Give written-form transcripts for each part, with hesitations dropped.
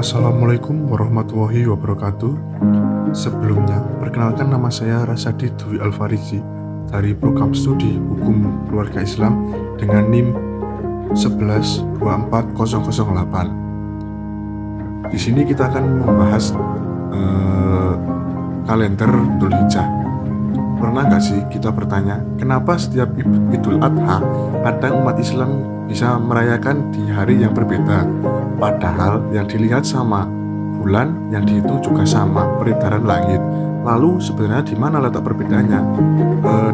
Assalamualaikum warahmatullahi wabarakatuh. Sebelumnya, perkenalkan nama saya Rasadi Dwi Alfarizi dari program studi Hukum Keluarga Islam dengan NIM 1124008. Di sini kita akan membahas kalender Dzulhijjah. Pernah nggak sih kita bertanya, kenapa setiap Idul Adha kadang umat Islam bisa merayakan di hari yang berbeda, padahal yang dilihat sama, bulan yang dihitung juga sama, peredaran langit. Lalu sebenarnya di mana letak perbedaannya?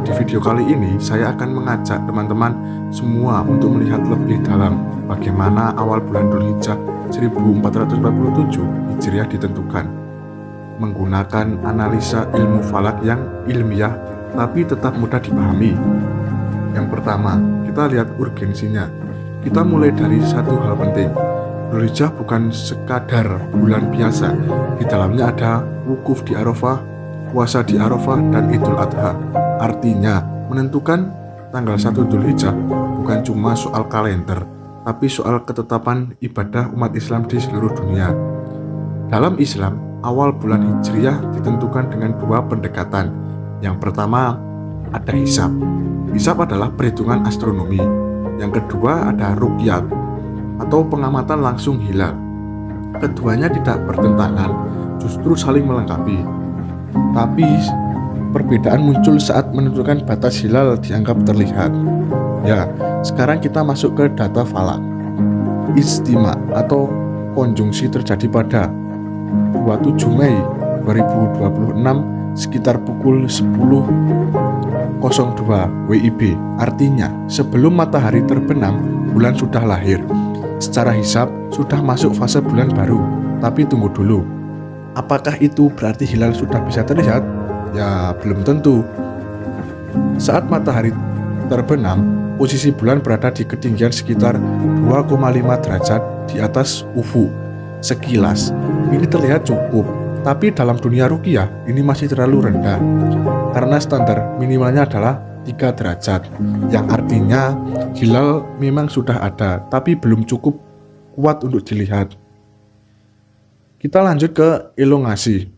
Di video kali ini saya akan mengajak teman-teman semua untuk melihat lebih dalam bagaimana awal bulan Dzulhijjah 1447 Hijriah ditentukan, menggunakan analisa ilmu falak yang ilmiah tapi tetap mudah dipahami. Yang pertama, kita lihat urgensinya. Kita mulai dari satu hal penting. Dzulhijjah bukan sekadar bulan biasa. Di dalamnya ada wukuf di Arafah, puasa di Arafah, dan Idul Adha. Artinya, menentukan tanggal 1 Dzulhijjah bukan cuma soal kalender, tapi soal ketetapan ibadah umat Islam di seluruh dunia. Dalam Islam, awal bulan Hijriah ditentukan dengan dua pendekatan. Yang pertama, ada hisab. Hisab adalah perhitungan astronomi. Yang kedua ada ruqyah atau pengamatan langsung hilal. Keduanya tidak bertentangan, justru saling melengkapi. Tapi perbedaan muncul saat menentukan batas hilal dianggap terlihat. Ya, sekarang kita masuk ke data falak. Ijtima atau konjungsi terjadi pada 27 Mei 2026 sekitar pukul 10.02 WIB. Artinya, sebelum matahari terbenam, bulan sudah lahir. Secara hisab, sudah masuk fase bulan baru. Tapi tunggu dulu, apakah itu berarti hilal sudah bisa terlihat? Ya, belum tentu. Saat matahari terbenam, posisi bulan berada di ketinggian sekitar 2,5 derajat di atas ufuk. Sekilas, ini terlihat cukup, tapi dalam dunia ruqyah ini masih terlalu rendah, karena standar minimalnya adalah 3 derajat, yang artinya hilal memang sudah ada, tapi belum cukup kuat untuk dilihat. Kita lanjut ke elongasi.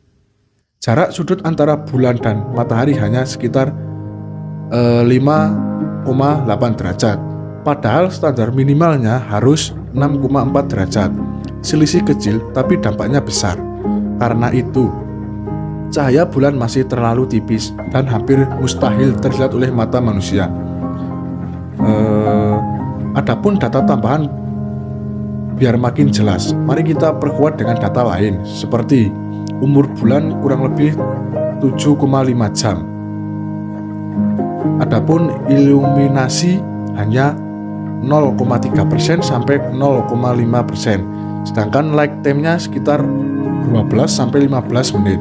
Jarak sudut antara bulan dan matahari hanya sekitar 5,8 derajat, padahal standar minimalnya harus 6,4 derajat. Selisih kecil tapi dampaknya besar. Karena itu, cahaya bulan masih terlalu tipis dan hampir mustahil terlihat oleh mata manusia. Adapun data tambahan biar makin jelas, mari kita perkuat dengan data lain seperti umur bulan kurang lebih 7,5 jam. Adapun iluminasi hanya 0,3% sampai 0,5%. Sedangkan light time-nya sekitar 12-15 menit.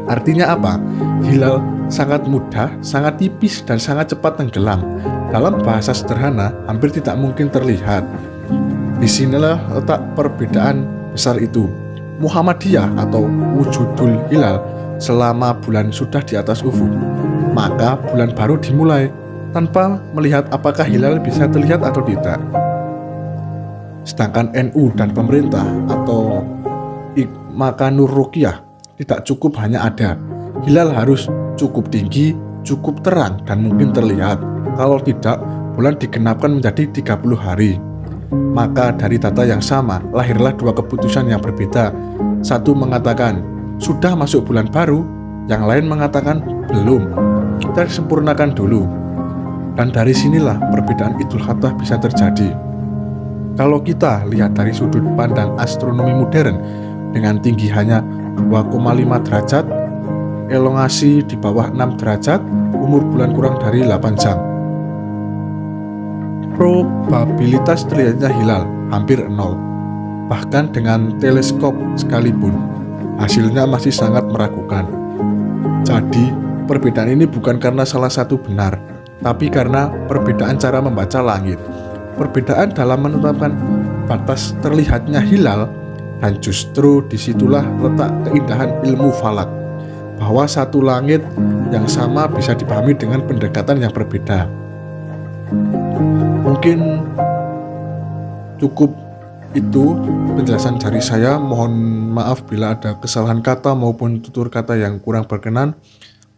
Artinya apa? Hilal sangat mudah, sangat tipis, dan sangat cepat tenggelam. Dalam bahasa sederhana, hampir tidak mungkin terlihat. Disinilah letak perbedaan besar itu. Muhammadiyah atau wujudul hilal selama bulan sudah di atas ufuk, maka bulan baru dimulai tanpa melihat apakah hilal bisa terlihat atau tidak. Sedangkan NU dan pemerintah atau Makanur Ruqyah tidak cukup hanya ada. Hilal harus cukup tinggi, cukup terang, dan mungkin terlihat. Kalau tidak, bulan digenapkan menjadi 30 hari. Maka dari data yang sama, lahirlah dua keputusan yang berbeda. Satu mengatakan, sudah masuk bulan baru, yang lain mengatakan, belum. Kita sempurnakan dulu. Dan dari sinilah perbedaan Idul Adha bisa terjadi. Kalau kita lihat dari sudut pandang astronomi modern, dengan tinggi hanya 2,5 derajat, elongasi di bawah 6 derajat, umur bulan kurang dari 8 jam. Probabilitas terlihatnya hilal hampir 0. Bahkan dengan teleskop sekalipun, hasilnya masih sangat meragukan. Jadi, perbedaan ini bukan karena salah satu benar, tapi karena perbedaan cara membaca langit. Perbedaan dalam menetapkan batas terlihatnya hilal, dan justru disitulah letak keindahan ilmu falak, bahwa satu langit yang sama bisa dipahami dengan pendekatan yang berbeda. Mungkin cukup Itu penjelasan dari saya. Mohon maaf bila ada kesalahan kata maupun tutur kata yang kurang berkenan.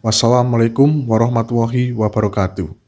Wassalamualaikum warahmatullahi wabarakatuh.